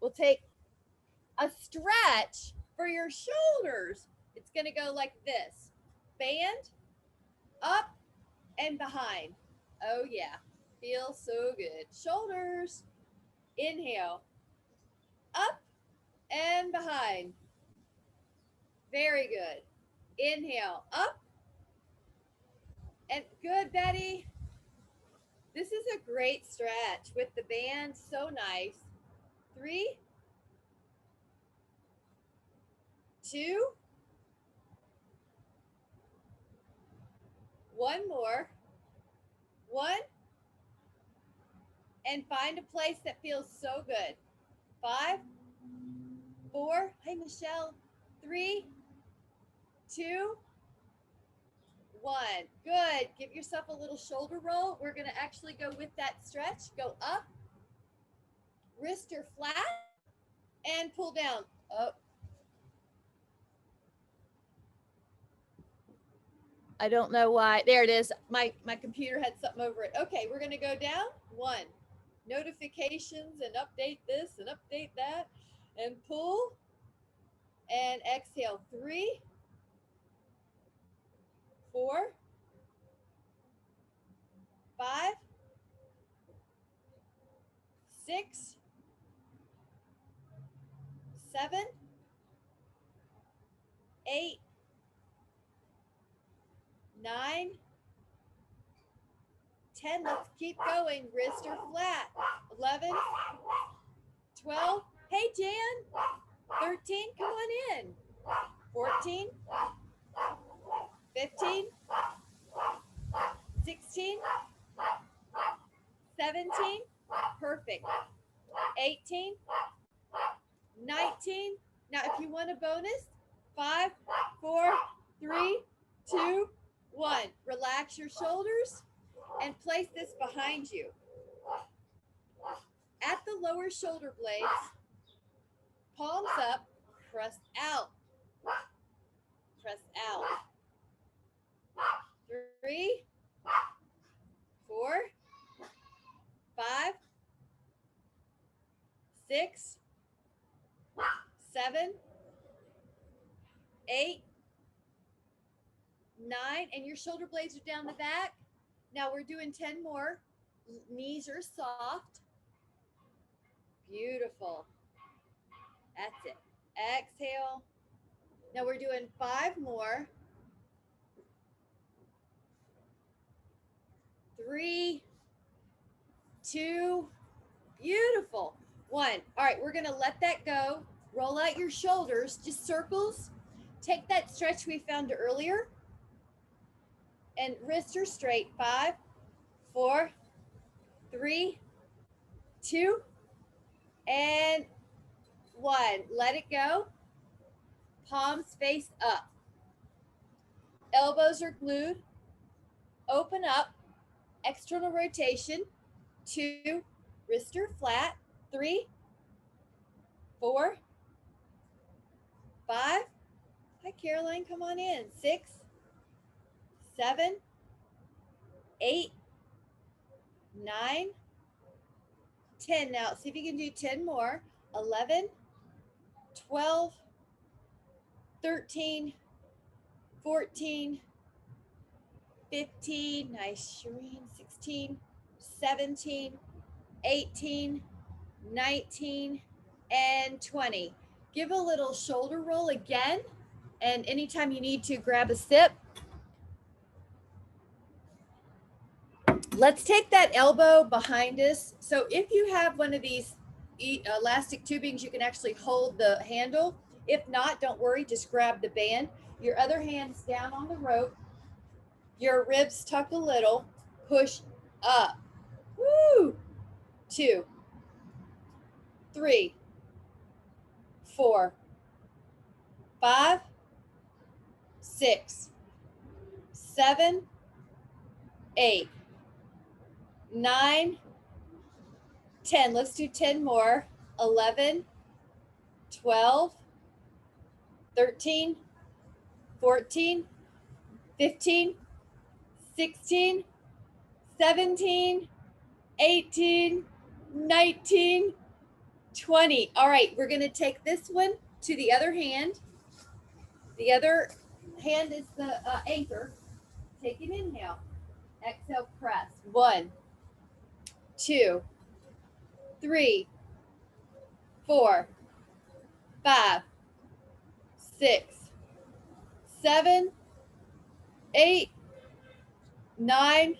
We'll take a stretch for your shoulders. It's going to go like this. Band, up, and behind. Oh, yeah. Feels so good. Shoulders. Inhale. Up and behind. Very good. Inhale. Up. And good, Betty. This is a great stretch with the band. So nice. 3, 2, 1 more. 1. And find a place that feels so good. 5, 4. Hey, Michelle. 3, 2, 1. Good. Give yourself a little shoulder roll. We're going to actually go with that stretch. Go up. Wrists are flat. And pull down. Up. I don't know why. There it is. My computer had something over it. Okay, we're going to go down. 1. Notifications and update this and update that. And pull. And exhale. 3, 4, 5, 6, 7, 8, 9, 10. Let's keep going. Wrists are flat. 11, 12. Hey, Jan. 13. Come on in. 14, 15, 16, 17. Perfect. 18, 19. Now, if you want a bonus, 5, 4, 3, 2, 1. Relax your shoulders and place this behind you. At the lower shoulder blades, palms up, press out. Press out. 3, 4, 5, 6, 7, 8, 9, and your shoulder blades are down the back. Now we're doing 10 more. Knees are soft. Beautiful. That's it. Exhale. Now we're doing 5 more. 3, 2, beautiful. 1. All right, we're going to let that go. Roll out your shoulders, just circles. Take that stretch we found earlier. And wrists are straight. 5, 4, 3, 2, and 1. Let it go. Palms face up. Elbows are glued. Open up. External rotation. 2. Wrists are flat. 3, 4, 5. Hi, Caroline. Come on in. 6, 7, 8, 9, 10. Now, see if you can do 10 more. 11, 12, 13, 14, 15. Nice, Shireen. 16, 17, 18, 19, and 20. Give a little shoulder roll again. And anytime you need to, grab a sip. Let's take that elbow behind us. So if you have one of these elastic tubings, you can actually hold the handle. If not, don't worry, just grab the band. Your other hand's down on the rope. Your ribs tuck a little. Push up. Woo! 2, 3, 4, 5, 6, 7, 8, 9, 10. Let's do 10 more. 11, 12, 13, 14, 15, 16, 17, 18, 19, 20. All right, we're going to take this one to the other hand. The other hand is the anchor. Take an inhale. Exhale, press. 1, 2, 3, 4, 5, 6, 7, 8, 9,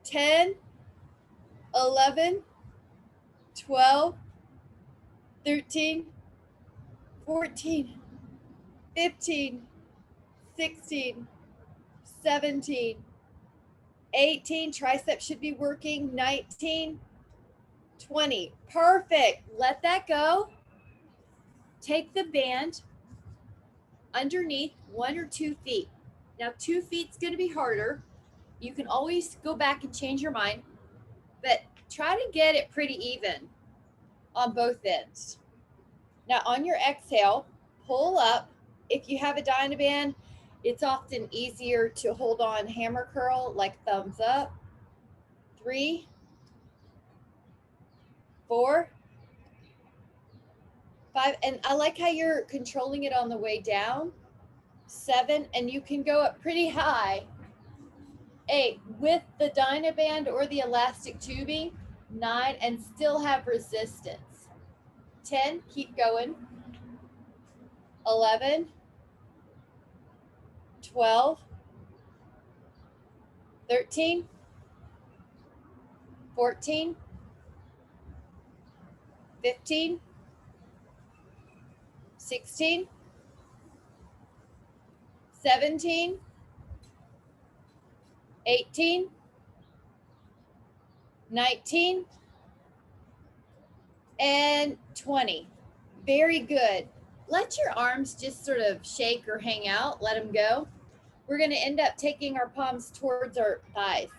10, 11, 12, 13, 14, 15, 16, 17, 18. Triceps should be working. 19, 20. Perfect. Let that go. Take the band underneath 1 or 2 feet. Now 2 feet's going to be harder. You can always go back and change your mind, but try to get it pretty even on both ends. Now on your exhale, pull up. If you have a dynaband, it's often easier to hold on hammer curl, like thumbs up. 3, 4, 5, and I like how you're controlling it on the way down. 7, and you can go up pretty high. 8, with the dynaband or the elastic tubing. 9, and still have resistance. 10, keep going. 11, 12, 13, 14, 15, 16, 17, 18, 19, and 20. Very good. Let your arms just sort of shake or hang out. Let them go. We're going to end up taking our palms towards our thighs.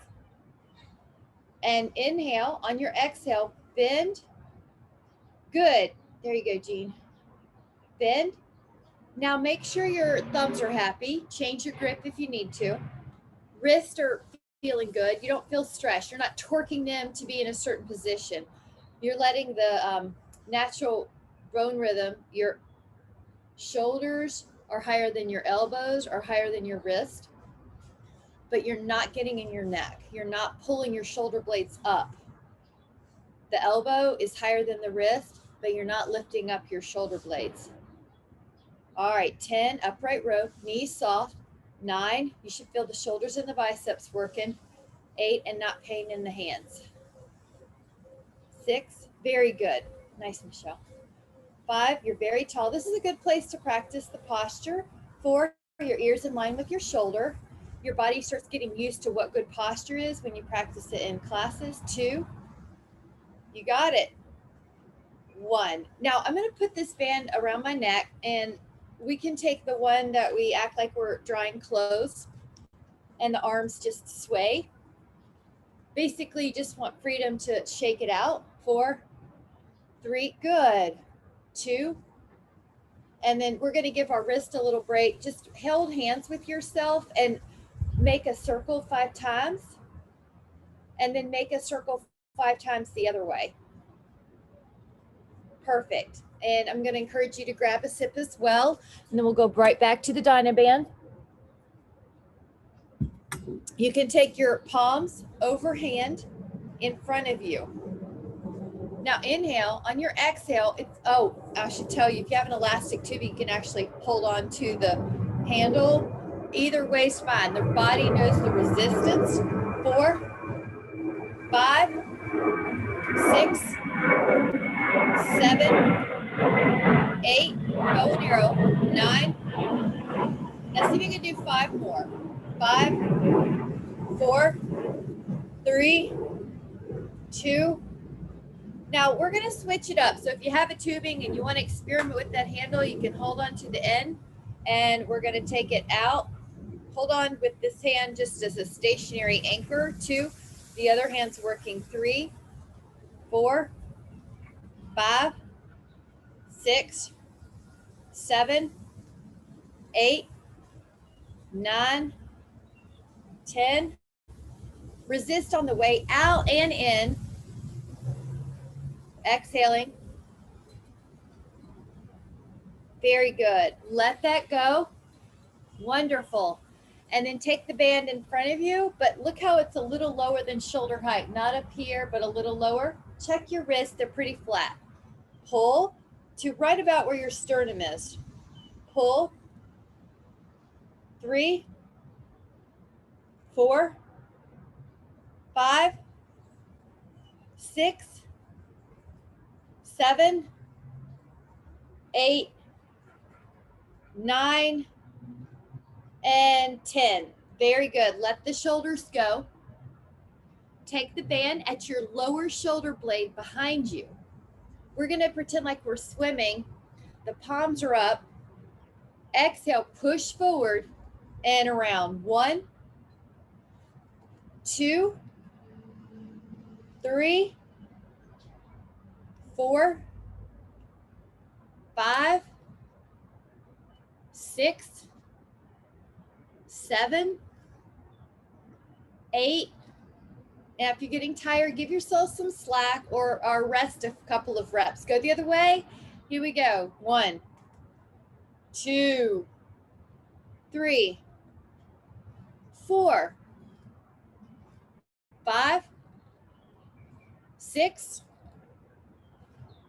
And inhale. On your exhale, bend. Good. There you go, Jean. Bend. Now make sure your thumbs are happy. Change your grip if you need to. Wrists are feeling good. You don't feel stressed. You're not torquing them to be in a certain position. You're letting the natural bone rhythm, your shoulders are higher than your elbows, or higher than your wrist, but you're not getting in your neck. You're not pulling your shoulder blades up. The elbow is higher than the wrist, but you're not lifting up your shoulder blades. All right, 10, upright row, knees soft. 9, you should feel the shoulders and the biceps working. 8, and not pain in the hands. 6, very good. Nice, Michelle. 5, you're very tall. This is a good place to practice the posture. 4, your ears in line with your shoulder. Your body starts getting used to what good posture is when you practice it in classes. 2, you got it. 1. Now I'm going to put this band around my neck, and we can take the one that we act like we're drying clothes and the arms just sway. Basically, you just want freedom to shake it out. 4, 3, good. 2, and then we're going to give our wrist a little break. Just hold hands with yourself and make a circle 5 times, and then make a circle 5 times the other way. Perfect. And I'm going to encourage you to grab a sip as well, and then we'll go right back to the dynaband. You can take your palms overhand in front of you. Now inhale. On your exhale, I should tell you, if you have an elastic tube, you can actually hold on to the handle. Either way is fine. The body knows the resistance. 4, 5, 6, 7, 8, bow and arrow. 9. Now see if you can do 5 more. 5, 4, 3, 2. Now we're going to switch it up. So if you have a tubing and you want to experiment with that handle, you can hold on to the end, and we're going to take it out. Hold on with this hand just as a stationary anchor. 2, the other hand's working. 3, 4, 5, 6, 7, 8, 9, 10. Resist on the way out and in. Exhaling. Very good. Let that go. Wonderful. And then take the band in front of you, but look how it's a little lower than shoulder height. Not up here, but a little lower. Check your wrists. They're pretty flat. Pull to right about where your sternum is. Pull. 3, 4, 5, 6, 7, 8, 9, and 10. Very good. Let the shoulders go. Take the band at your lower shoulder blade behind you. We're going to pretend like we're swimming. The palms are up. Exhale, push forward and around. 1, 2, 3, 4, 5, 6, 7, 8. And if you're getting tired, give yourself some slack or rest a couple of reps. Go the other way. Here we go. 1, 2, 3, 4, 5, 6,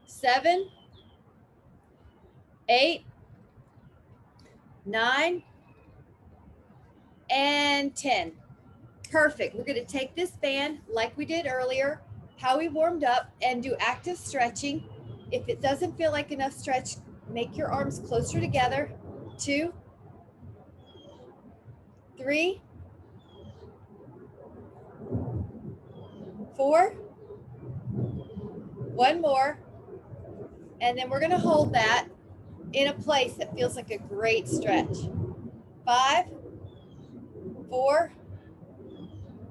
7, 8, 9, and 10. Perfect. We're going to take this band like we did earlier, how we warmed up, and do active stretching. If it doesn't feel like enough stretch, make your arms closer together. 2, 3, 4, 1 more, and then we're going to hold that in a place that feels like a great stretch. 5, 4,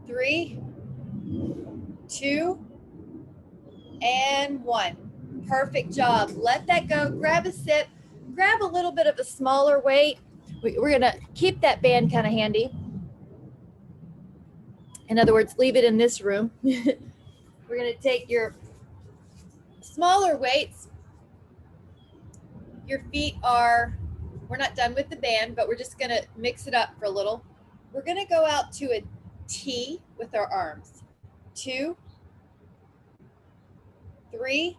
3, 2, and 1. Perfect job. Let that go. Grab a sip. Grab a little bit of a smaller weight. We're going to keep that band kind of handy. In other words, leave it in this room. We're going to take your smaller weights. Your feet are, we're not done with the band, but we're just going to mix it up for a little. We're going to go out to a T with our arms. 2, 3,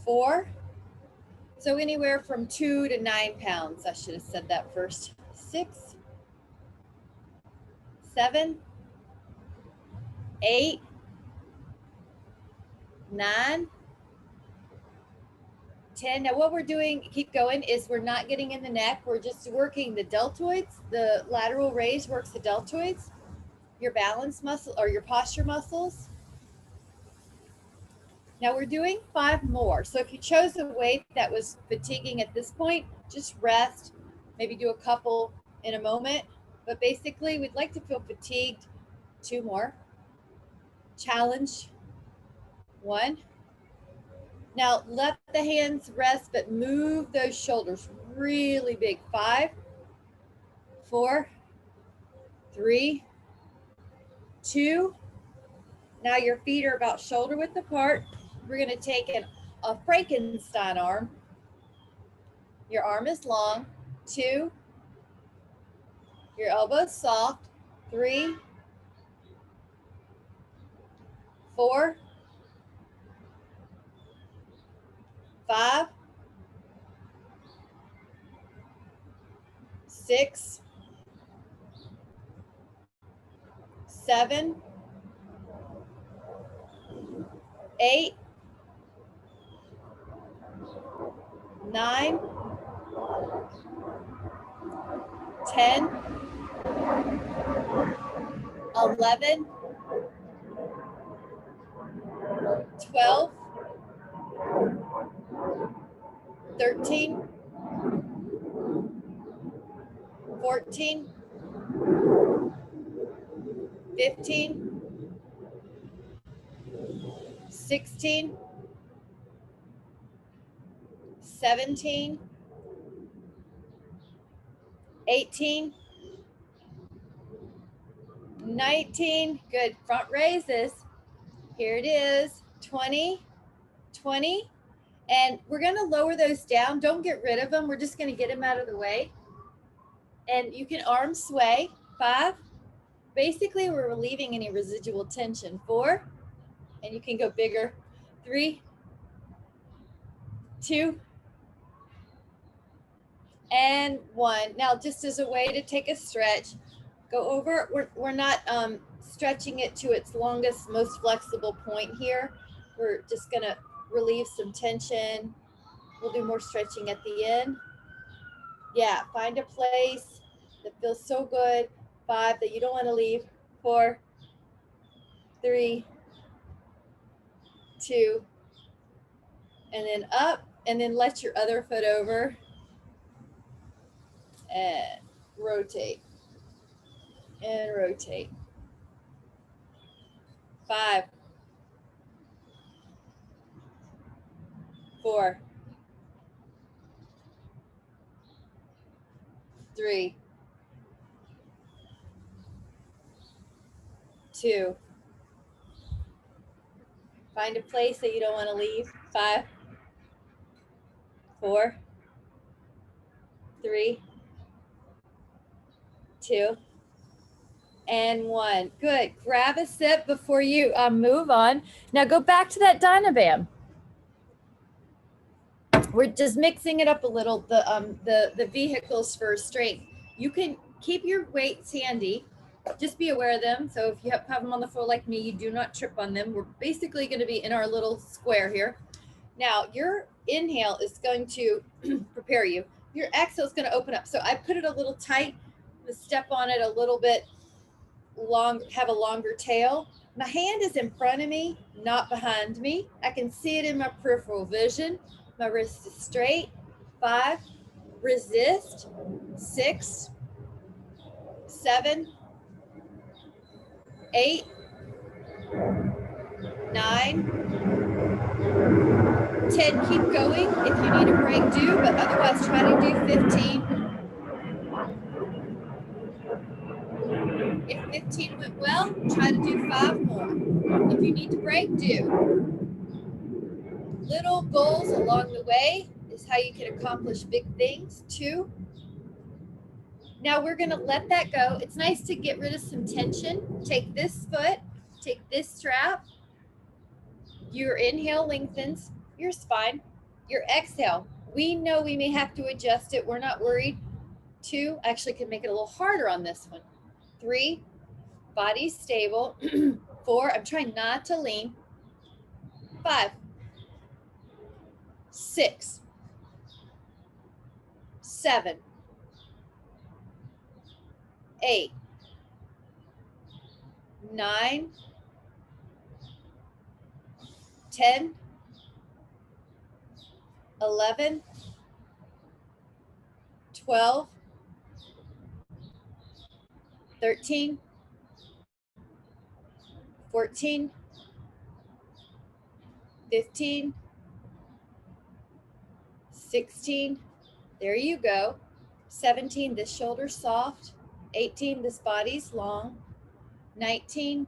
4. So anywhere from 2 to 9 pounds. I should have said that first. 6, 7, 8, 9, 10. Now what we're doing, keep going, is we're not getting in the neck. We're just working the deltoids. The lateral raise works the deltoids, your balance muscle or your posture muscles. Now we're doing 5 more. So if you chose a weight that was fatiguing at this point, just rest, maybe do a couple in a moment. But basically we'd like to feel fatigued. 2 more. Challenge. 1. Now let the hands rest, but move those shoulders really big. 5, 4, 3, 2. Now your feet are about shoulder width apart. We're going to take a Frankenstein arm. Your arm is long. 2. Your elbows soft. 3, 4, 5, 6, 7, 8, 9, 10, 11, 12, 13, 14, 15, 16, 17, 18, 19. Good. Front raises. Here it is, 20, 20. And we're gonna lower those down. Don't get rid of them. We're just gonna get them out of the way. And you can arm sway, 5. Basically, we're relieving any residual tension, 4. And you can go bigger, 3, 2, and 1. Now, just as a way to take a stretch, go over, we're not stretching it to its longest, most flexible point here. We're just gonna relieve some tension. We'll do more stretching at the end. Yeah, find a place that feels so good. 5, that you don't wanna leave. 4, 3, 2, and then up, and then let your other foot over and rotate and rotate. 5, 4, 3, 2. Find a place that you don't want to leave. 5, 4, 3, 2, and 1. Good. Grab a sip before you move on. Now go back to that dynaband. We're just mixing it up a little. The vehicles for strength. You can keep your weights handy. Just be aware of them. So if you have them on the floor like me, you do not trip on them. We're basically going to be in our little square here. Now your inhale is going to prepare you. Your exhale is going to open up. So I put it a little tight. Step on it a little bit long, have a longer tail. My hand is in front of me, not behind me. I can see it in my peripheral vision. My wrist is straight. 5, resist. 6, 7, 8, 9, 10. Keep going. If you need a break, do, but otherwise try to do 15. If 15 went well, try to do 5 more. If you need to break, do. Little goals along the way is how you can accomplish big things. 2. Now we're going to let that go. It's nice to get rid of some tension. Take this foot, take this strap. Your inhale lengthens your spine. Your exhale, we know we may have to adjust it. We're not worried. 2, actually can make it a little harder on this one. 3, body stable. 4, I'm trying not to lean. 5, 6, 7, 8, 9, 10, 11, 12, 13, 14, 15, 16, there you go. 17, this shoulder's soft. 18, this body's long. 19,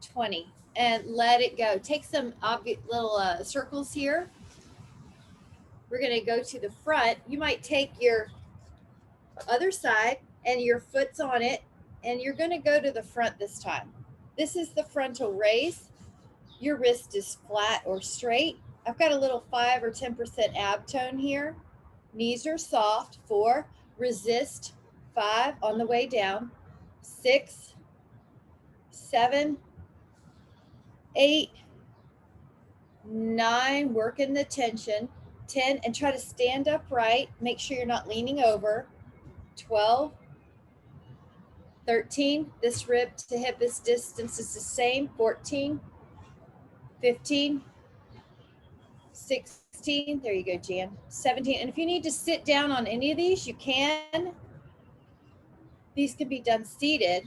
20, and let it go. Take some little circles here. We're going to go to the front. You might take your other side and your foot's on it, and you're going to go to the front this time. This is the frontal raise. Your wrist is flat or straight. I've got a little 5 or 10% ab tone here. Knees are soft. 4, resist. 5, on the way down. 6, 7, 8, 9, working the tension. 10, and try to stand upright. Make sure you're not leaning over. 12, 13, this rib to hip distance is the same. 14, 15, 16, there you go, Jan. 17, and if you need to sit down on any of these, you can. These can be done seated.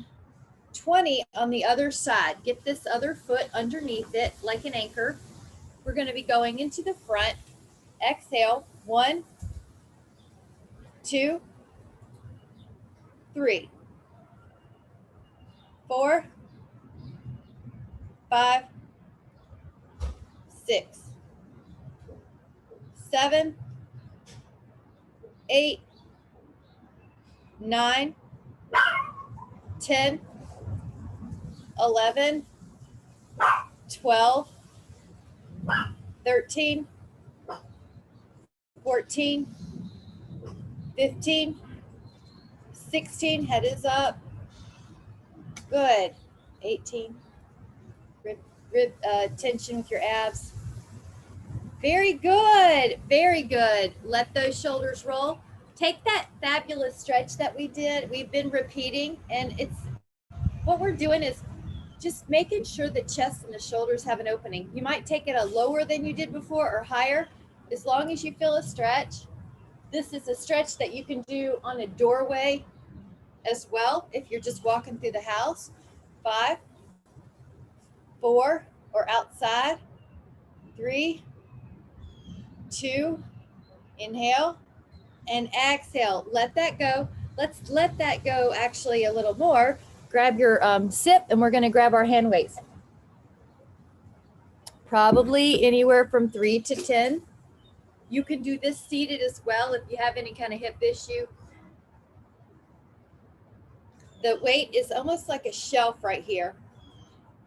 20 on the other side. Get this other foot underneath it like an anchor. We're going to be going into the front. Exhale. 1, 2, 3, 4, 5, 6, 7, 8, 9, 10, 11, 12, 13, 14, 15, 16, head is up. Good. 18, rib tension with your abs. Very good. Very good. Let those shoulders roll. Take that fabulous stretch that we did. We've been repeating, and it's what we're doing is just making sure the chest and the shoulders have an opening. You might take it a lower than you did before or higher, as long as you feel a stretch. This is a stretch that you can do on a doorway as well if you're just walking through the house. 5, 4, or outside. 3, 2, inhale and exhale. Let that go. Let's let that go actually a little more. Grab your sip, and we're going to grab our hand weights. Probably anywhere from 3 to 10. You can do this seated as well if you have any kind of hip issue. The weight is almost like a shelf right here.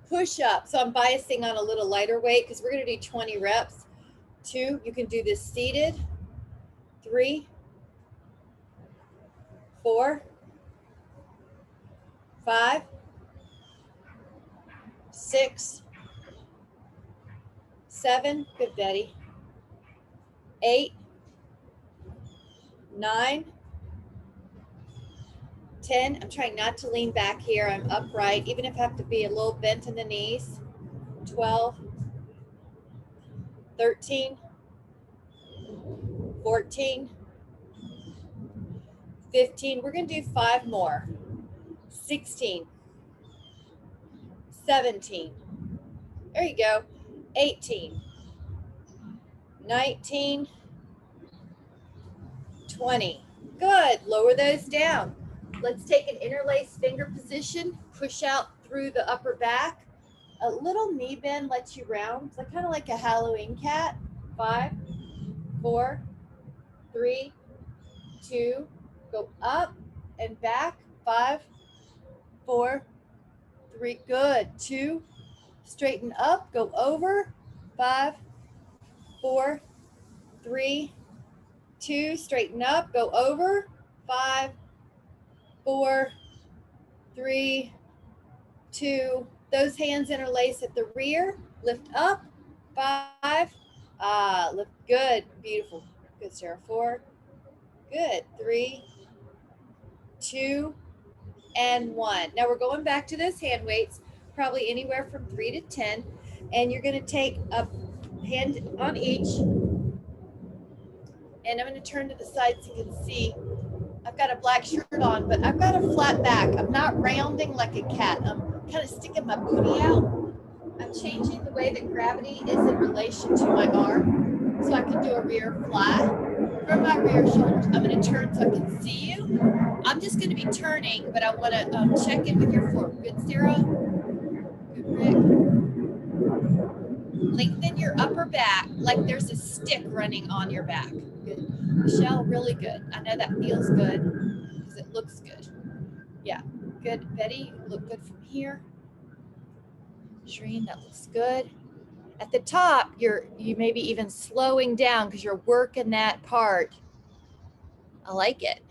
Push up. So I'm biasing on a little lighter weight because we're going to do 20 reps. 2, you can do this seated. 3, 4, 5, 6, 7, good Betty. 8, 9, 10. I'm trying not to lean back here. I'm upright, even if I have to be a little bent in the knees. 12, 13, 14, 15. We're going to do 5 more. 16, 17. There you go. 18, 19, 20. Good. Lower those down. Let's take an interlace finger position. Push out through the upper back. A little knee bend lets you round. So kind of like a Halloween cat. 5, 4, 3, 2. Go up and back. 5, 4, 3. Good. 2. Straighten up. Go over. 5, 4, 3, 2. Straighten up. Go over. 5, 4, 3, 2. Those hands interlace at the rear. Lift up. 5. Lift. Good. Beautiful. Good, Sarah. 4. Good. 3, 2, and 1. Now we're going back to those hand weights, probably anywhere from 3 to 10. And you're going to take a hand on each. And I'm going to turn to the side so you can see. I've got a black shirt on, but I've got a flat back. I'm not rounding like a cat. I'm kind of sticking my booty out. I'm changing the way that gravity is in relation to my arm, so I can do a rear fly from my rear shoulders. I'm going to turn so I can see you. I'm just going to be turning, but I want to check in with your form. Good, Sarah. Good, Rick. Lengthen your upper back like there's a stick running on your back. Good. Michelle, really good. I know that feels good because it looks good. Yeah, good. Betty, you look good from here. Shereen, that looks good. At the top, you may be even slowing down because you're working that part. I like it.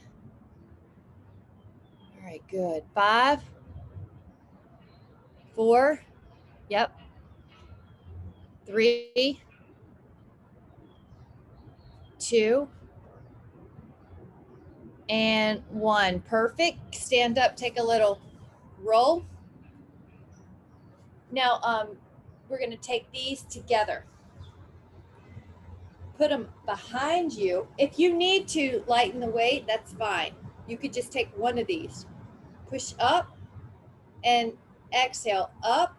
All right, good. 5, 4, yep. 3, 2, and 1. Perfect. Stand up, take a little roll. Now, we're going to take these together. Put them behind you. If you need to lighten the weight, that's fine. You could just take one of these. Push up and exhale up.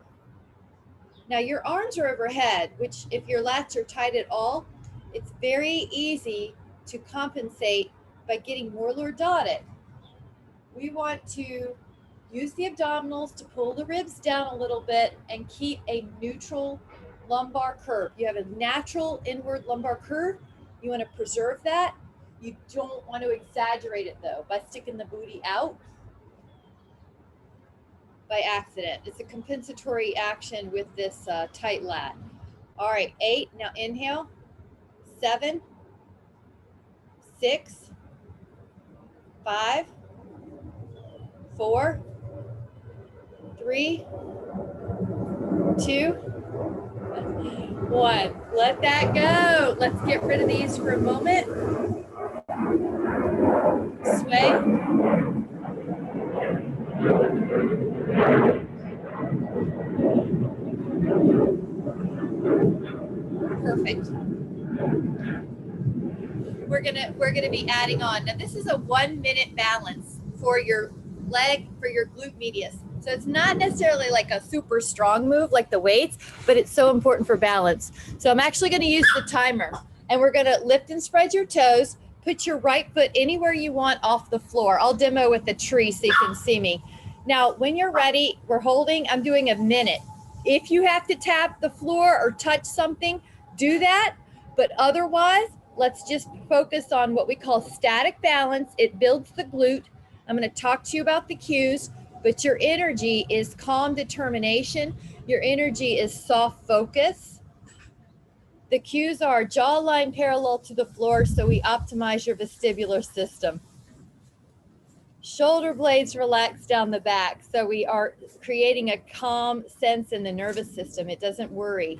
Now your arms are overhead, which if your lats are tight at all, it's very easy to compensate by getting more lordotic. We want to Use the abdominals to pull the ribs down a little bit and keep a neutral lumbar curve. You have a natural inward lumbar curve. You want to preserve that. You don't want to exaggerate it though by sticking the booty out by accident. It's a compensatory action with this tight lat. All right, 8. Now inhale. 7, 6, 5, 4, 3, 2, 1. Let that go. Let's get rid of these for a moment. Sway. Perfect. We're gonna be adding on. Now this is a 1-minute balance for your leg, for your glute medius. So it's not necessarily like a super strong move like the weights, but it's so important for balance. So I'm actually gonna use the timer, and we're gonna lift and spread your toes, put your right foot anywhere you want off the floor. I'll demo with the tree so you can see me. Now, when you're ready, we're holding, I'm doing a minute. If you have to tap the floor or touch something, do that, but otherwise, let's just focus on what we call static balance. It builds the glute. I'm going to talk to you about the cues, but your energy is calm determination. Your energy is soft focus. The cues are jawline parallel to the floor, so we optimize your vestibular system. Shoulder blades relax down the back, so we are creating a calm sense in the nervous system. It doesn't worry.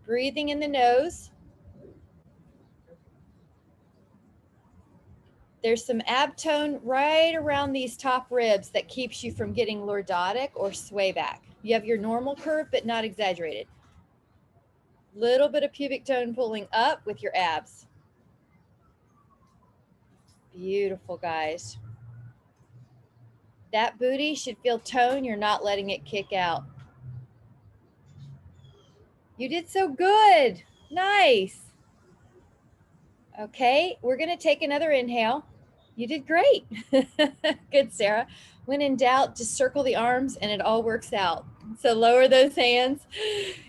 Breathing in the nose. There's some ab tone right around these top ribs that keeps you from getting lordotic or sway back. You have your normal curve, but not exaggerated. Little bit of pubic tone pulling up with your abs. Beautiful, guys. That booty should feel tone. You're not letting it kick out. You did so good. Nice. Okay, we're going to take another inhale. You did great. Good, Sarah. When in doubt, just circle the arms and it all works out. So lower those hands.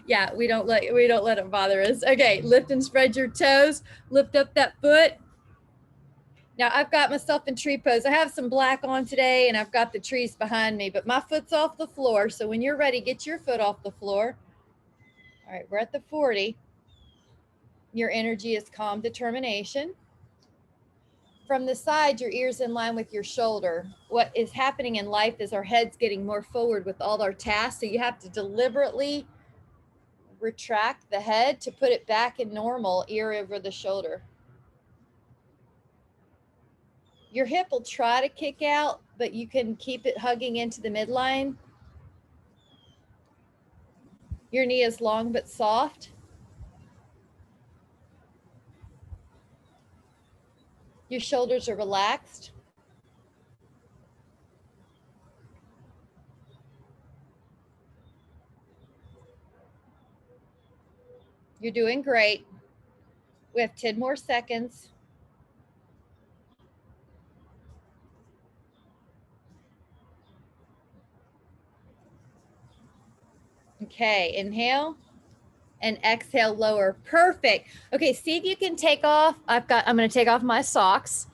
Yeah, we don't let it bother us. Okay, lift and spread your toes. Lift up that foot. Now I've got myself in tree pose. I have some black on today and I've got the trees behind me, but my foot's off the floor. So when you're ready, get your foot off the floor. All right, we're at the 40. Your energy is calm determination. From the side, your ear's in line with your shoulder. What is happening in life is our head's getting more forward with all our tasks. So you have to deliberately retract the head to put it back in normal, ear over the shoulder. Your hip will try to kick out, but you can keep it hugging into the midline. Your knee is long but soft. Your shoulders are relaxed. You're doing great. We have 10 more seconds. Okay, inhale and exhale, lower. Perfect. Okay, see if you can take off. I'm going to take off my socks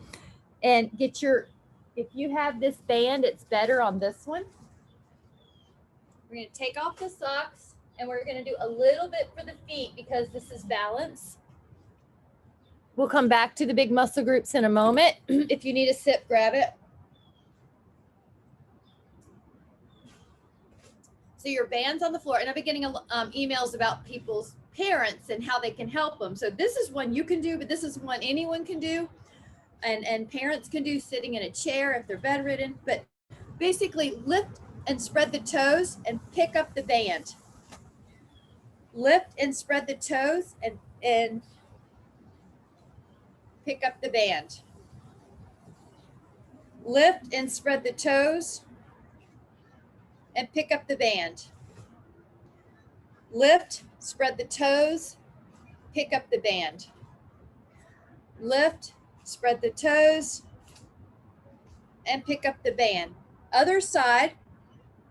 and get your, if you have this band, it's better on this one. We're going to take off the socks and we're going to do a little bit for the feet because this is balance. We'll come back to the big muscle groups in a moment. If you need a sip, grab it. So your band's on the floor, and I've been getting emails about people's parents and how they can help them. So this is one you can do, but this is one anyone can do, and parents can do sitting in a chair if they're bedridden. But basically lift and spread the toes and pick up the band. Lift and spread the toes and pick up the band. Lift and spread the toes and pick up the band. Lift, spread the toes, pick up the band. Lift, spread the toes, and pick up the band. Other side,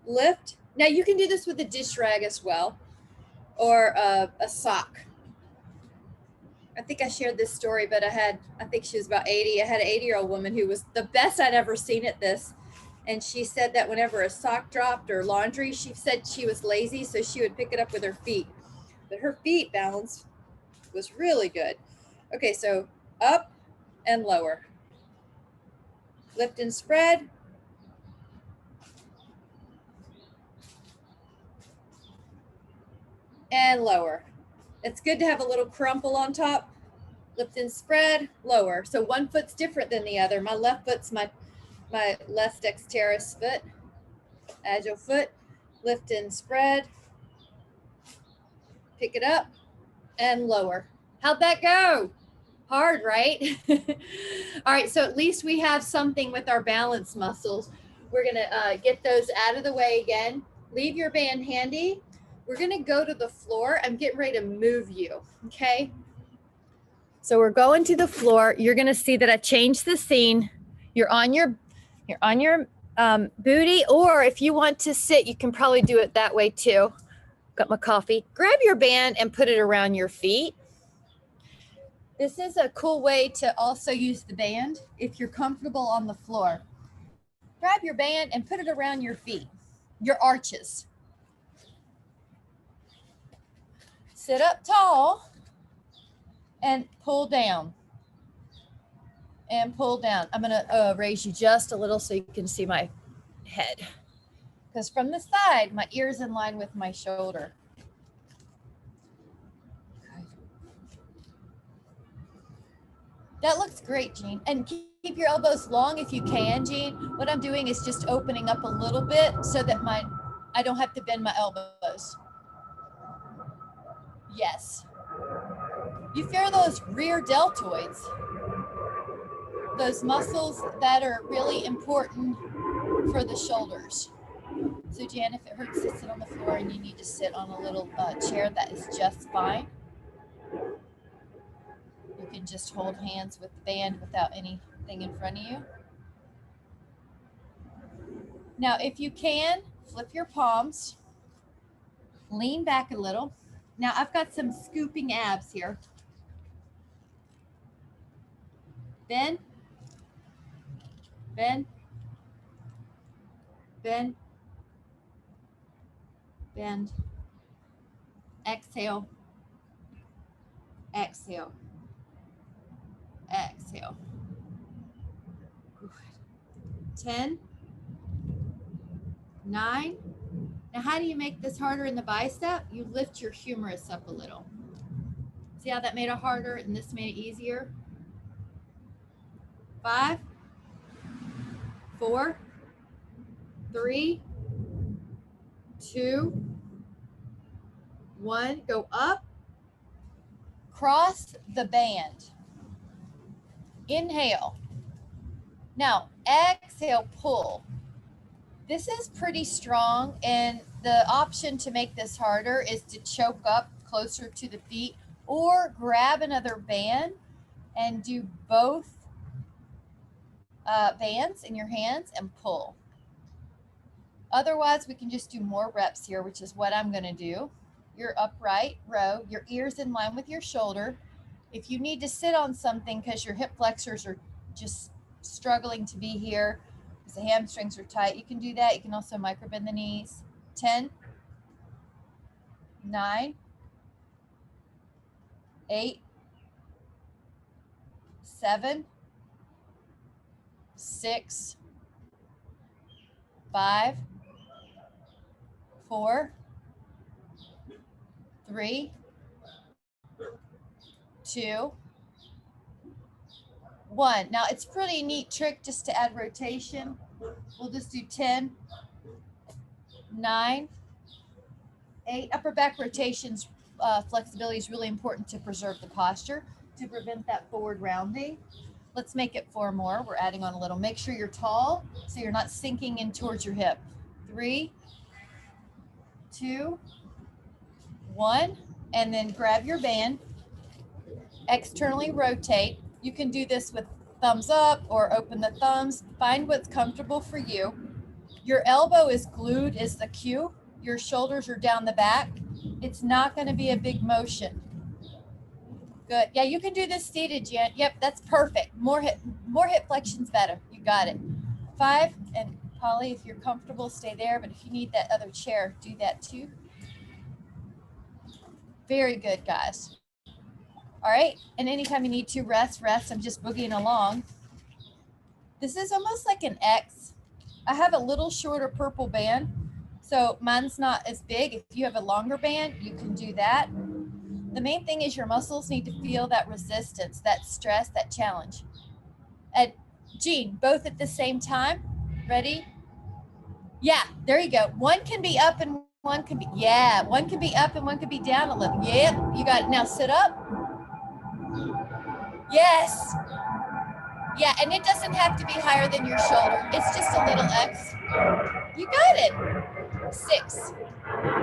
lift. Now you can do this with a dish rag as well, or a sock. I think I shared this story, but I think she was about 80. I had an 80-year-old woman who was the best I'd ever seen at this. And she said that whenever a sock dropped or laundry, she said she was lazy, so she would pick it up with her feet. But her feet balance was really good. Okay, so up and lower. Lift and spread. And lower. It's good to have a little crumple on top. Lift and spread, lower. So one foot's different than the other. My left foot's my less dexterous foot, agile foot. Lift and spread. Pick it up and lower. How'd that go? Hard, right? All right, so at least we have something with our balance muscles. We're gonna get those out of the way again. Leave your band handy. We're gonna go to the floor. I'm getting ready to move you, okay? So we're going to the floor. You're gonna see that I changed the scene. You're on your booty, or if you want to sit, you can probably do it that way too. Got my coffee. Grab your band and put it around your feet. This is a cool way to also use the band if you're comfortable on the floor. Grab your band and put it around your feet, your arches. Sit up tall and pull down. And pull down. I'm gonna raise you just a little so you can see my head. Because from the side, my ear's in line with my shoulder. That looks great, Jean. And keep your elbows long if you can, Jean. What I'm doing is just opening up a little bit so that I don't have to bend my elbows. Yes. You feel those rear deltoids, those muscles that are really important for the shoulders. So Jan, if it hurts to sit on the floor and you need to sit on a little chair, that is just fine. You can just hold hands with the band without anything in front of you. Now, if you can, flip your palms, lean back a little. Now, I've got some scooping abs here. Bend, bend, bend, bend. Exhale, exhale, exhale. Good. 10, 9. Now, how do you make this harder in the bicep? You lift your humerus up a little. See how that made it harder and this made it easier? 5, 4, 3, 2, 1. Go up. Cross the band. Inhale. Now, exhale, pull. This is pretty strong, and the option to make this harder is to choke up closer to the feet or grab another band and do both bands in your hands and pull. Otherwise, we can just do more reps here, which is what I'm going to do. You're upright, row, your ears in line with your shoulder. If you need to sit on something because your hip flexors are just struggling to be here, because the hamstrings are tight, you can do that. You can also microbend the knees. 10, 9, 8, 7, 6, 5, 4, 3, 2, 1. Now it's a pretty neat trick just to add rotation. We'll just do 10, 9, 8. Upper back rotations, flexibility is really important to preserve the posture, to prevent that forward rounding. Let's make it 4 more. We're adding on a little. Make sure you're tall so you're not sinking in towards your hip. 3, 2, 1. And then grab your band. Externally rotate. You can do this with thumbs up or open the thumbs. Find what's comfortable for you. Your elbow is glued is the cue. Your shoulders are down the back. It's not going to be a big motion. Good. Yeah, you can do this seated, Jen. Yep, that's perfect. More hip flexion's better. You got it. 5, and Polly, if you're comfortable, stay there. But if you need that other chair, do that too. Very good, guys. All right. And anytime you need to rest. I'm just boogieing along. This is almost like an X. I have a little shorter purple band, so mine's not as big. If you have a longer band, you can do that. The main thing is your muscles need to feel that resistance, that stress, that challenge. And Jean, both at the same time. Ready? Yeah, there you go. One can be up and one can be, yeah, one can be up and one can be down a little. Yep, you got it. Now sit up. Yes. Yeah, and it doesn't have to be higher than your shoulder. It's just a little X. You got it. 6,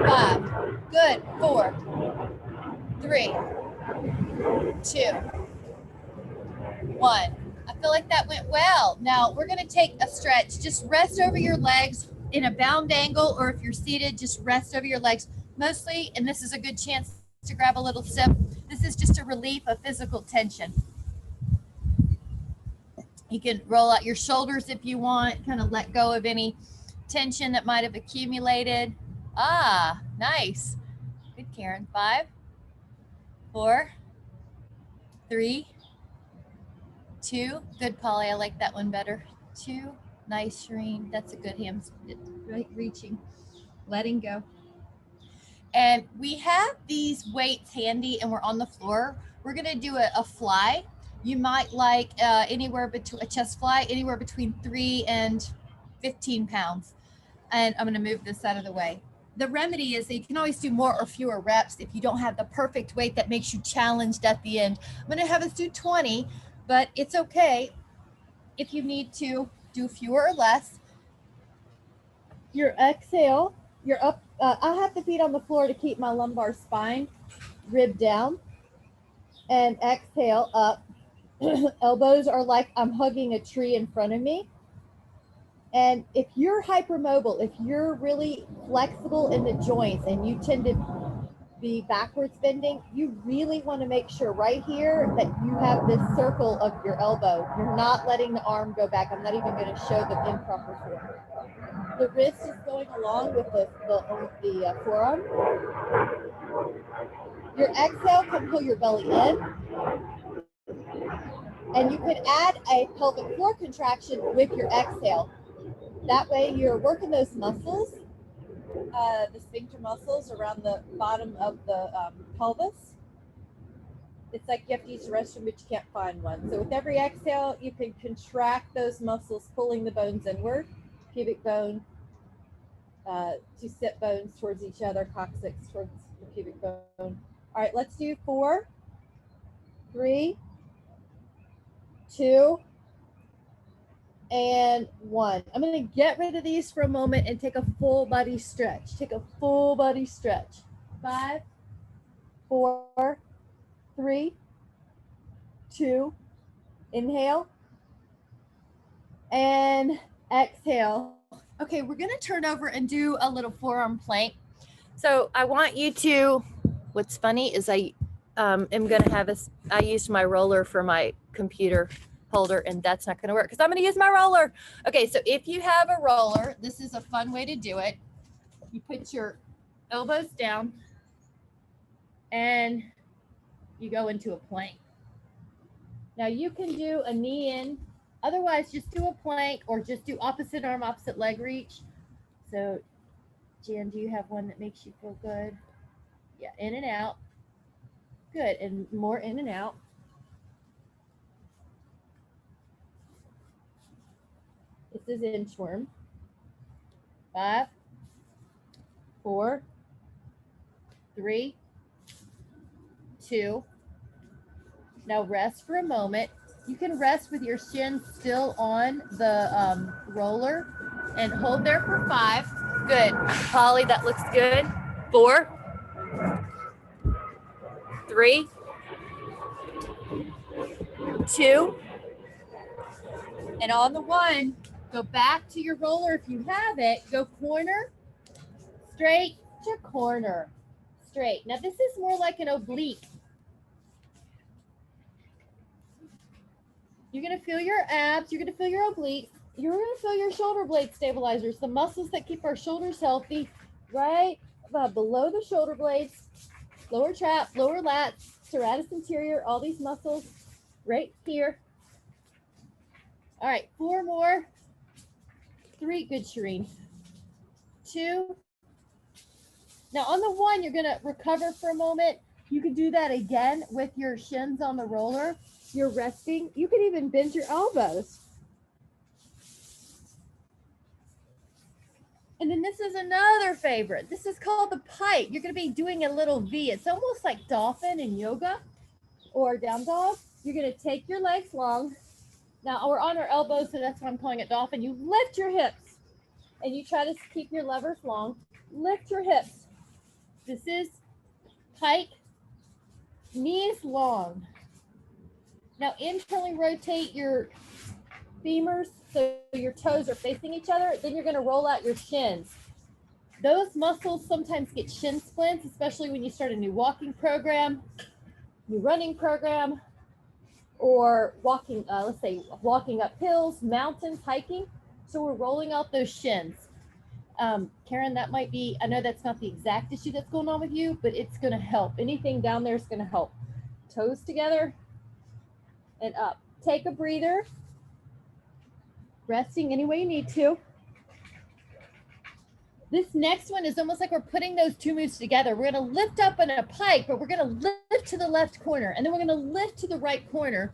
5, good. 4, 3, 2, 1. I feel like that went well. Now we're going to take a stretch. Just rest over your legs in a bound angle, or if you're seated, just rest over your legs. Mostly, and this is a good chance to grab a little sip, this is just a relief of physical tension. You can roll out your shoulders if you want, kind of let go of any tension that might have accumulated. Ah, nice. Good, Karen. 5, 4, 3, 2. Good, Polly. I like that one better. 2. Nice, Shireen. That's a good hand. Right, reaching, letting go. And we have these weights handy, and we're on the floor. We're going to do a fly. You might like anywhere between a chest fly, anywhere between 3 and 15 pounds. And I'm going to move this out of the way. The remedy is that you can always do more or fewer reps if you don't have the perfect weight that makes you challenged at the end. I'm going to have us do 20, but it's okay if you need to do fewer or less. Your exhale, you're up. I have the feet on the floor to keep my lumbar spine rib down. And exhale up. Elbows are like I'm hugging a tree in front of me. And if you're hypermobile, if you're really flexible in the joints and you tend to be backwards bending, you really want to make sure right here that you have this circle of your elbow. You're not letting the arm go back. I'm not even going to show the improper form. The wrist is going along with the forearm. Your exhale can pull your belly in. And you could add a pelvic floor contraction with your exhale. That way you're working those muscles, the sphincter muscles around the bottom of the pelvis. It's like you have to use the restroom, but you can't find one. So with every exhale, you can contract those muscles, pulling the bones inward, pubic bone, two sit bones towards each other, coccyx towards the pubic bone. All right, let's do 4, 3, 2, and 1. I'm going to get rid of these for a moment and take a full body stretch. Take a full body stretch. 5, 4, 3, 2, inhale, and exhale. Okay, we're going to turn over and do a little forearm plank. So I want you to, what's funny is I am going to have I used my roller for my computer holder, and that's not going to work because I'm going to use my roller. Okay, so if you have a roller, this is a fun way to do it. You put your elbows down and you go into a plank. Now you can do a knee in, otherwise just do a plank or just do opposite arm, opposite leg reach. So Jan, do you have one that makes you feel good? Yeah, in and out. Good, and more in and out. This is inchworm. 5, 4, 3, 2. Now rest for a moment. You can rest with your shin still on the roller and hold there for 5. Good. Polly, that looks good. 4, 3, 2, and on the 1, Go back to your roller if you have it. Go corner, straight to corner, straight. Now this is more like an oblique. You're gonna feel your abs, you're gonna feel your obliques, you're gonna feel your shoulder blade stabilizers, the muscles that keep our shoulders healthy, right below the shoulder blades, lower trap, lower lats, serratus anterior, all these muscles right here. All right, 4 more. 3, good, Shireen. 2. Now on the 1, you're gonna recover for a moment. You can do that again with your shins on the roller. You're resting. You can even bend your elbows. And then this is another favorite. This is called the pike. You're gonna be doing a little V. It's almost like dolphin in yoga or down dog. You're gonna take your legs long. Now we're on our elbows, so that's why I'm calling it dolphin. You lift your hips and you try to keep your levers long. Lift your hips. This is pike, knees long. Now internally rotate your femurs so your toes are facing each other. Then you're gonna roll out your shins. Those muscles sometimes get shin splints, especially when you start a new walking program, new running program, or walking, let's say walking up hills, mountains, hiking. So we're rolling out those shins. Karen, that might be, I know that's not the exact issue that's going on with you, but it's gonna help. Anything down there is gonna help. Toes together and up. Take a breather. Resting any way you need to. This next one is almost like we're putting those 2 moves together. We're gonna lift up in a pike, but we're gonna lift to the left corner, and then we're gonna lift to the right corner,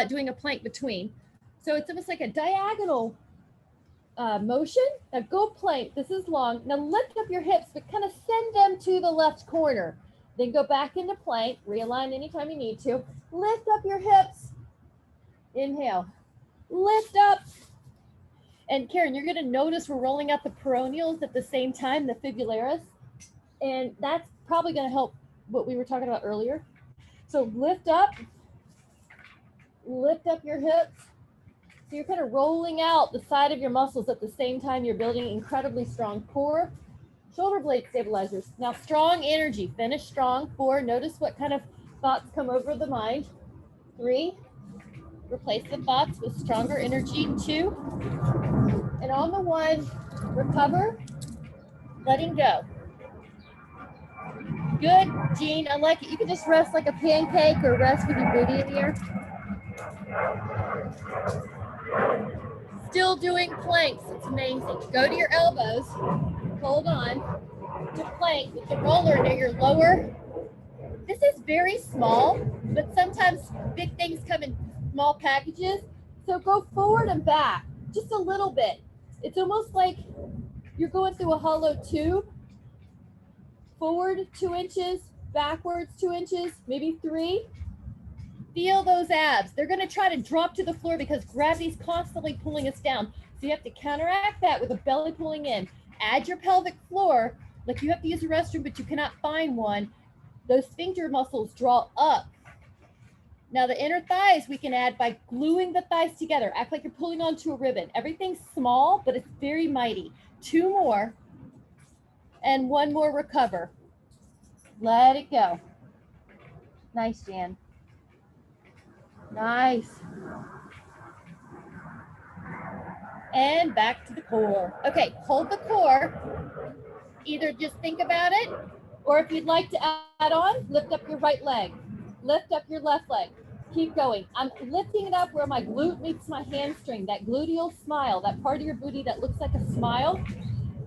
doing a plank between. So it's almost like a diagonal motion. Now go plank, this is long. Now lift up your hips, but kind of send them to the left corner. Then go back into plank, realign anytime you need to. Lift up your hips, inhale, lift up. And Karen, you're gonna notice we're rolling out the peroneals at the same time, the fibularis. And that's probably gonna help what we were talking about earlier. So lift up your hips. So you're kind of rolling out the side of your muscles at the same time you're building incredibly strong core. Shoulder blade stabilizers. Now strong energy, finish strong. 4, notice what kind of thoughts come over the mind. 3, replace the thoughts with stronger energy. 2, and on the 1, recover, letting go. Good, Jean, I like it. You can just rest like a pancake or rest with your booty in the air. Still doing planks, it's amazing. Go to your elbows, hold on to plank with the roller near your lower. This is very small, but sometimes big things come in small packages. So go forward and back, just a little bit. It's almost like you're going through a hollow tube. Forward 2 inches, backwards 2 inches, maybe 3. Feel those abs. They're gonna try to drop to the floor because gravity's constantly pulling us down. So you have to counteract that with a belly pulling in. Add your pelvic floor, like you have to use a restroom, but you cannot find one. Those sphincter muscles draw up. Now the inner thighs we can add by gluing the thighs together. Act like you're pulling onto a ribbon. Everything's small, but it's very mighty. 2 more, and 1 more, recover. Let it go. Nice, Jan. Nice. And back to the core. Okay, hold the core. Either just think about it, or if you'd like to add on, lift up your right leg. Lift up your left leg. Keep going. I'm lifting it up where my glute meets my hamstring, that gluteal smile, that part of your booty that looks like a smile.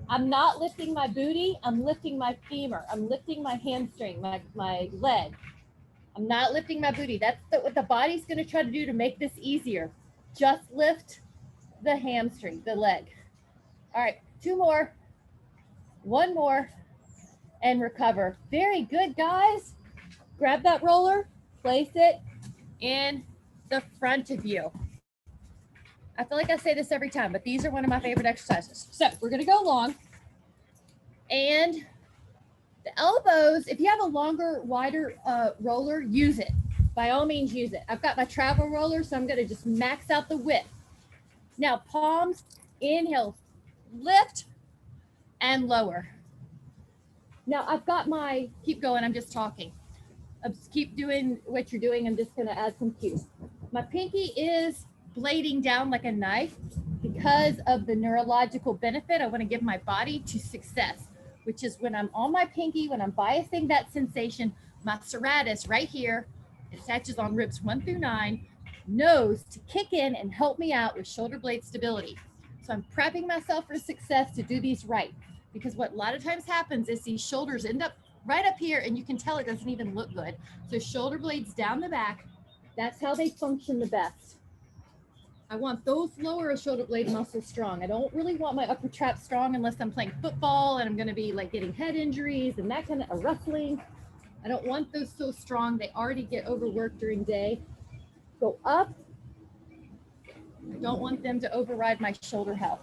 I'm not lifting my booty, I'm lifting my femur. I'm lifting my hamstring, my leg. I'm not lifting my booty. That's what the body's gonna try to do to make this easier. Just lift the hamstring, the leg. All right, 2 more, 1 more, and recover. Very good, guys. Grab that roller, place it in the front of you. I feel like I say this every time, but these are one of my favorite exercises. So we're gonna go long. And the elbows, if you have a longer, wider roller, use it. By all means, use it. I've got my travel roller, so I'm gonna just max out the width. Now palms, inhale, lift and lower. Now I've got my, keep going, I'm just talking. Keep doing what you're doing. I'm just gonna add some cues. My pinky is blading down like a knife because of the neurological benefit I wanna give my body to success, which is when I'm on my pinky, when I'm biasing that sensation, my serratus right here, it attaches on ribs 1 through 9, knows to kick in and help me out with shoulder blade stability. So I'm prepping myself for success to do these right, because what a lot of times happens is these shoulders end up right up here and you can tell it doesn't even look good. So shoulder blades down the back, that's how they function the best. I want those lower shoulder blade muscles strong. I don't really want my upper trap strong unless I'm playing football and I'm gonna be like getting head injuries and that kind of wrestling. I don't want those so strong. They already get overworked during day. Go up. I don't want them to override my shoulder health.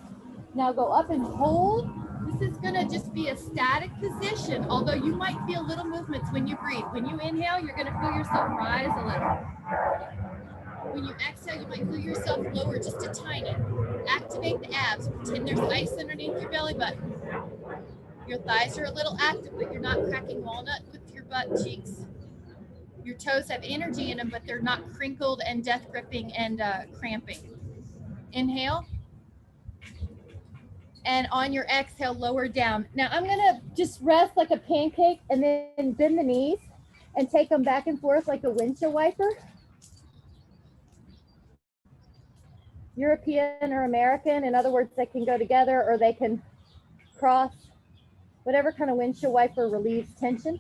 Now go up and hold. This is gonna just be a static position, although you might feel little movements when you breathe. When you inhale, you're gonna feel yourself rise a little. When you exhale, you might feel yourself lower just a tiny. Activate the abs. Pretend there's ice underneath your belly button. Your thighs are a little active, but you're not cracking walnut with your butt cheeks. Your toes have energy in them, but they're not crinkled and death gripping and cramping. Inhale. And on your exhale, lower down. Now I'm gonna just rest like a pancake and then bend the knees and take them back and forth like a windshield wiper. European or American, in other words, they can go together or they can cross, whatever kind of windshield wiper relieves tension.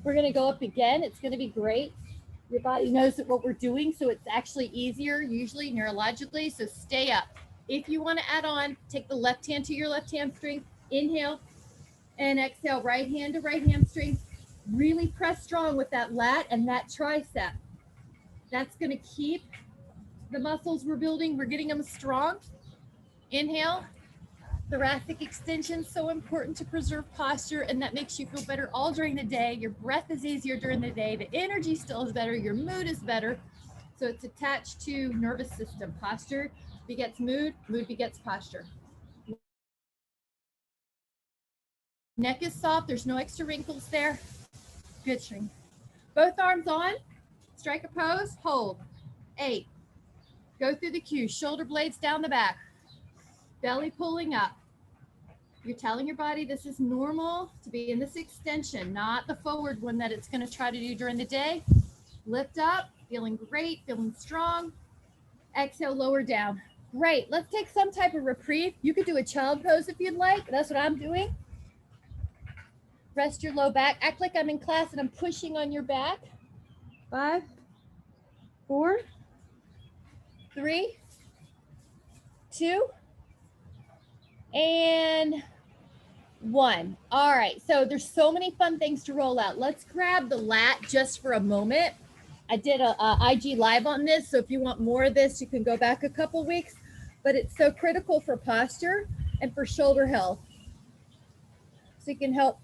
We're gonna go up again. It's gonna be great. Your body knows what we're doing, so it's actually easier, usually neurologically, so stay up. If you want to add on, take the left hand to your left hamstring, inhale, and exhale, right hand to right hamstring. Really press strong with that lat and that tricep. That's going to keep the muscles we're building, we're getting them strong. Inhale, thoracic extension, so important to preserve posture, and that makes you feel better all during the day. Your breath is easier during the day. The energy still is better. Your mood is better. So it's attached to nervous system. Posture begets mood, mood begets posture. Neck is soft. There's no extra wrinkles there. Good string. Both arms on. Strike a pose. Hold. 8. Go through the cues. Shoulder blades down the back. Belly pulling up. You're telling your body this is normal to be in this extension, not the forward one that it's going to try to do during the day. Lift up. Feeling great. Feeling strong. Exhale, lower down. Great. Let's take some type of reprieve. You could do a child pose if you'd like. That's what I'm doing. Rest your low back. Act like I'm in class and I'm pushing on your back. 5, 4, 3, 2, and 1. All right. So there's so many fun things to roll out. Let's grab the lat just for a moment. I did a IG live on this. So if you want more of this, you can go back a couple weeks, but it's so critical for posture and for shoulder health. So you can help,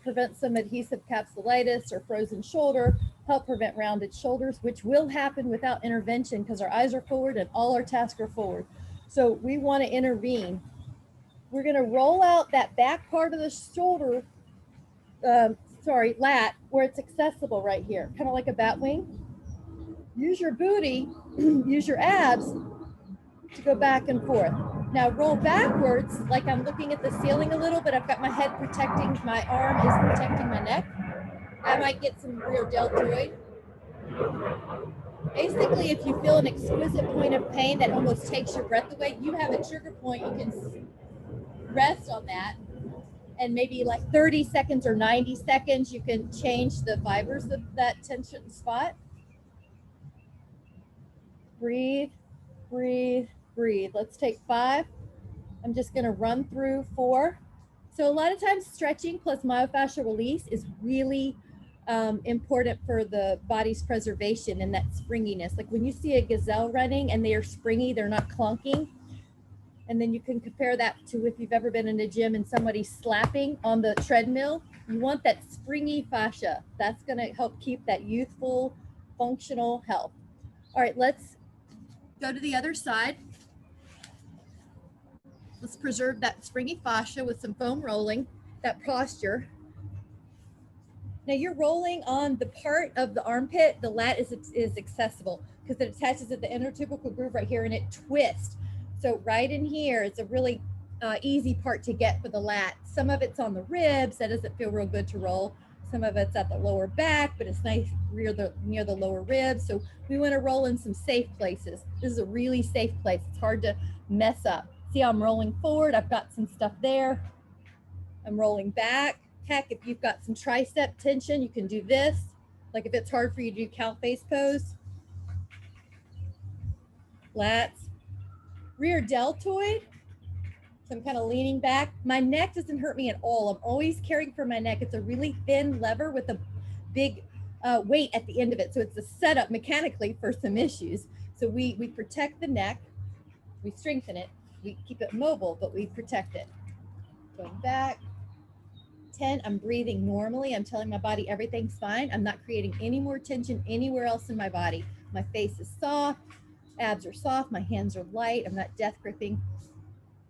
prevent some adhesive capsulitis or frozen shoulder, help prevent rounded shoulders, which will happen without intervention because our eyes are forward and all our tasks are forward. So we want to intervene. We're going to roll out that back part of the shoulder, lat, where it's accessible right here, kind of like a bat wing. Use your booty, use your abs to go back and forth. Now roll backwards like I'm looking at the ceiling a little, but I've got my head protecting, my arm is protecting my neck. I might get some rear deltoid. Basically, if you feel an exquisite point of pain that almost takes your breath away, you have a trigger point. You can rest on that. And maybe like 30 seconds or 90 seconds, you can change the fibers of that tension spot. Breathe, breathe, breathe. Let's take 5. I'm just going to run through 4. So a lot of times stretching plus myofascial release is really important for the body's preservation and that springiness. Like when you see a gazelle running and they are springy, they're not clunking. And then you can compare that to if you've ever been in a gym and somebody's slapping on the treadmill. You want that springy fascia. That's going to help keep that youthful, functional health. All right, let's go to the other side. Let's preserve that springy fascia with some foam rolling, that posture. Now you're rolling on the part of the armpit, the lat is accessible because it attaches at the intertubercle groove right here and it twists. So right in here, it's a really easy part to get for the lat. Some of it's on the ribs, that doesn't feel real good to roll. Some of it's at the lower back, but it's nice near the lower ribs. So we want to roll in some safe places. This is a really safe place. It's hard to mess up. See how I'm rolling forward? I've got some stuff there. I'm rolling back. Heck, if you've got some tricep tension, you can do this. Like if it's hard for you to do cow face pose. Lats. Rear deltoid. So I'm kind of leaning back. My neck doesn't hurt me at all. I'm always caring for my neck. It's a really thin lever with a big weight at the end of it. So it's a setup mechanically for some issues. So we protect the neck. We strengthen it. We keep it mobile, but we protect it. Going back. 10, I'm breathing normally. I'm telling my body everything's fine. I'm not creating any more tension anywhere else in my body. My face is soft, abs are soft, my hands are light. I'm not death gripping.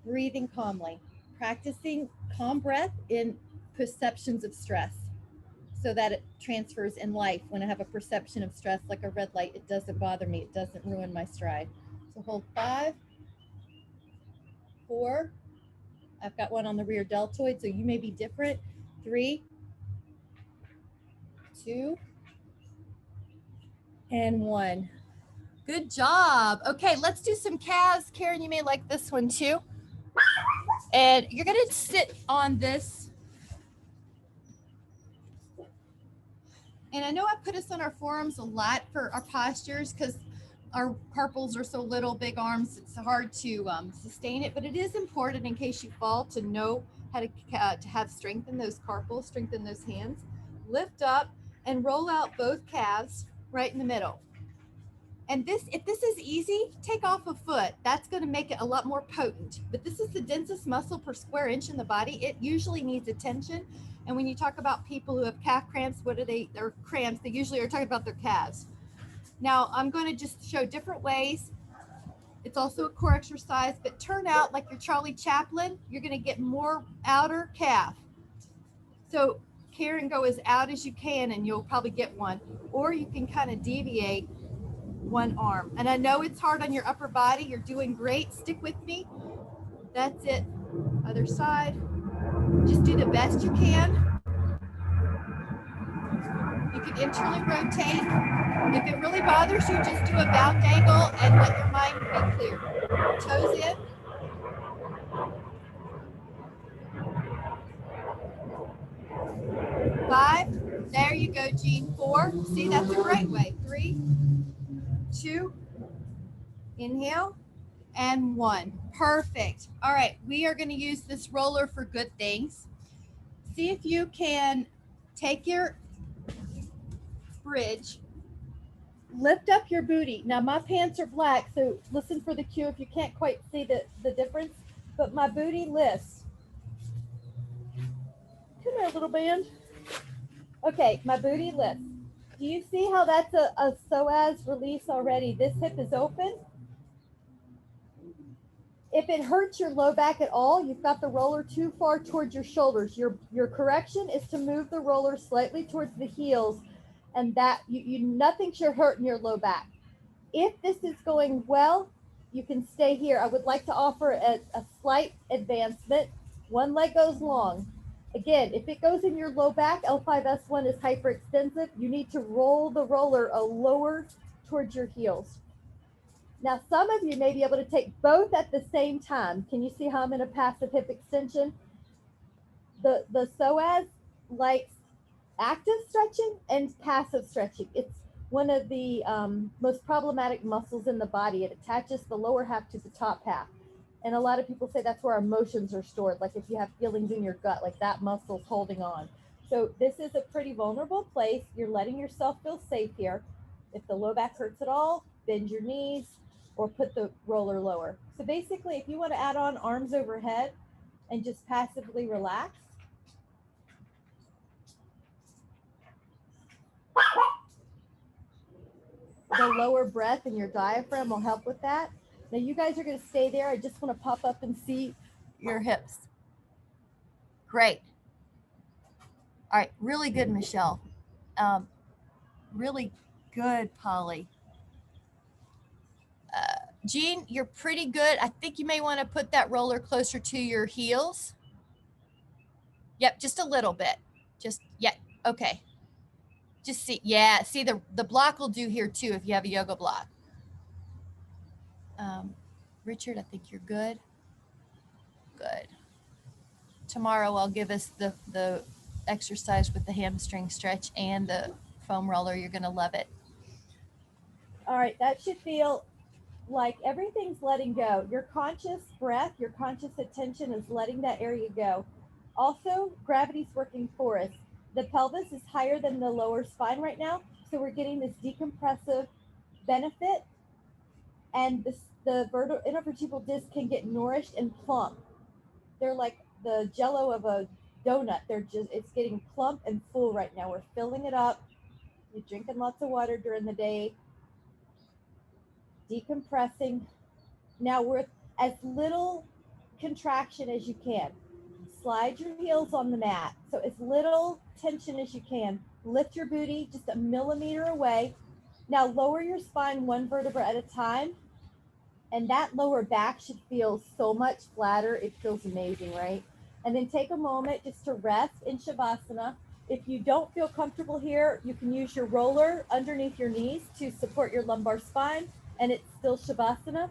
Breathing calmly, practicing calm breath in perceptions of stress so that it transfers in life. When I have a perception of stress, like a red light, it doesn't bother me. It doesn't ruin my stride. So hold 5, 4. I've got one on the rear deltoid, so you may be different. 3, 2, and 1. Good job. Okay, let's do some calves. Karen, you may like this one too. And you're going to sit on this. And I know I put us on our forums a lot for our postures because our carpals are so little, big arms, it's hard to sustain it. But it is important in case you fall to know how to have strength in those carpals, strengthen those hands. Lift up and roll out both calves right in the middle. And if this is easy, take off a foot. That's going to make it a lot more potent. But this is the densest muscle per square inch in the body. It usually needs attention. And when you talk about people who have calf cramps, or cramps, they usually are talking about their calves. Now, I'm going to just show different ways. It's also a core exercise, but turn out like your Charlie Chaplin, you're going to get more outer calf. So Karen, go as out as you can and you'll probably get one. Or you can kind of deviate one arm. And I know it's hard on your upper body. You're doing great. Stick with me. That's it. Other side. Just do the best you can. You can internally rotate. If it really bothers you, just do a bound angle and let your mind be clear. Toes in. Five. There you go, Jean. 4. See, that's a great way. 3, 2. Inhale. And 1. Perfect. All right, we are going to use this roller for good things. See if you can take your bridge, lift up your booty. Now my pants are black, so listen for the cue if you can't quite see the difference, but my booty lifts. Come here, little band. Okay, my booty lifts. Do you see how that's a psoas release already? This hip is open. If it hurts your low back at all, you've got the roller too far towards your shoulders. Your correction is to move the roller slightly towards the heels, and that nothing should hurt in your low back. If this is going well, you can stay here. I would like to offer a slight advancement. One leg goes long. Again, if it goes in your low back, L5S1 is hyperextensive. You need to roll the roller lower towards your heels. Now, some of you may be able to take both at the same time. Can you see how I'm in a passive hip extension? The psoas likes active stretching and passive stretching. It's one of the most problematic muscles in the body. It attaches the lower half to the top half. And a lot of people say that's where emotions are stored. Like if you have feelings in your gut, like that muscle's holding on. So this is a pretty vulnerable place. You're letting yourself feel safe here. If the low back hurts at all, bend your knees or put the roller lower. So basically, if you want to add on arms overhead and just passively relax, the lower breath and your diaphragm will help with that. Now you guys are going to stay there. I just want to pop up and see your hips. Great. All right, really good, Michelle. Really good, Polly. Jean, you're pretty good. I think you may want to put that roller closer to your heels. Yep, just a little bit. Just, yeah, okay. Just see, yeah, see the block will do here too if you have a yoga block. Richard, I think you're good. Good. Tomorrow I'll give us the exercise with the hamstring stretch and the foam roller. You're gonna love it. All right, that should feel like everything's letting go. Your conscious breath, your conscious attention is letting that area go. Also, gravity's working for us. The pelvis is higher than the lower spine right now, so we're getting this decompressive benefit, and the intervertebral disc can get nourished and plump. They're like the jello of a donut. It's getting plump and full right now. We're filling it up. You're drinking lots of water during the day, decompressing. Now with as little contraction as you can. Slide your heels on the mat. So as little tension as you can. Lift your booty just a millimeter away. Now lower your spine one vertebra at a time. And that lower back should feel so much flatter. It feels amazing, right? And then take a moment just to rest in Shavasana. If you don't feel comfortable here, you can use your roller underneath your knees to support your lumbar spine, and it's still Shavasana.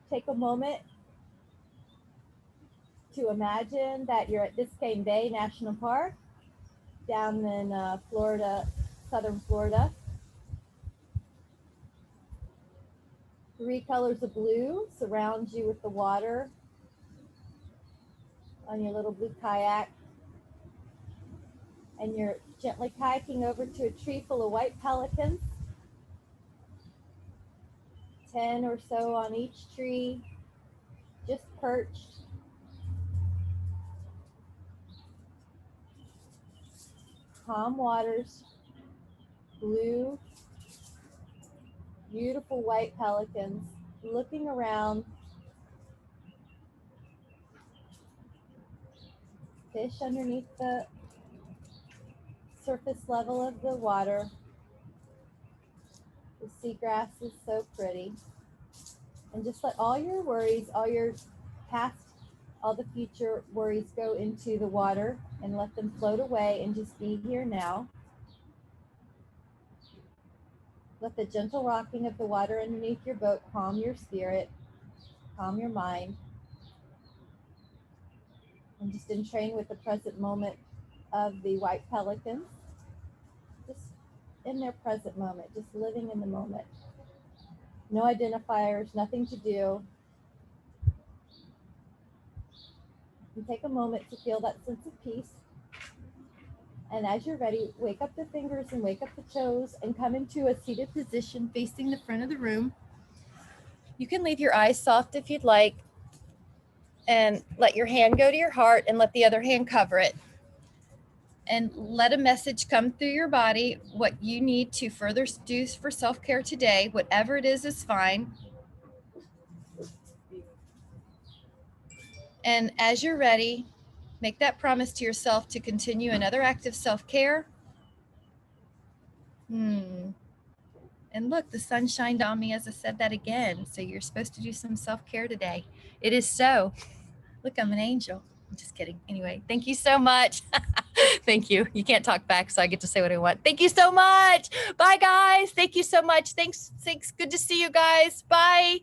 Take a moment to imagine that you're at Biscayne Bay National Park down in Florida, southern Florida. 3 colors of blue surround you with the water on your little blue kayak. And you're gently kayaking over to a tree full of white pelicans. 10 or so on each tree, just perched. Calm waters, blue, beautiful white pelicans, looking around. Fish underneath the surface level of the water. The seagrass is so pretty. And just let all your worries, all your past, all the future worries go into the water and let them float away and just be here now. Let the gentle rocking of the water underneath your boat calm your spirit, calm your mind. And just entrain with the present moment of the white pelicans. Just in their present moment, just living in the moment. No identifiers, nothing to do. And take a moment to feel that sense of peace. And as you're ready, wake up the fingers and wake up the toes and come into a seated position facing the front of the room. You can leave your eyes soft if you'd like, and let your hand go to your heart and let the other hand cover it. And let a message come through your body, what you need to further do for self-care today. Whatever it is fine. And as you're ready, make that promise to yourself to continue another act of self-care. And look, the sun shined on me as I said that again. So you're supposed to do some self-care today. It is so. Look, I'm an angel. I'm just kidding. Anyway, thank you so much. Thank you. You can't talk back, so I get to say what I want. Thank you so much. Bye, guys. Thank you so much. Thanks. Good to see you guys. Bye.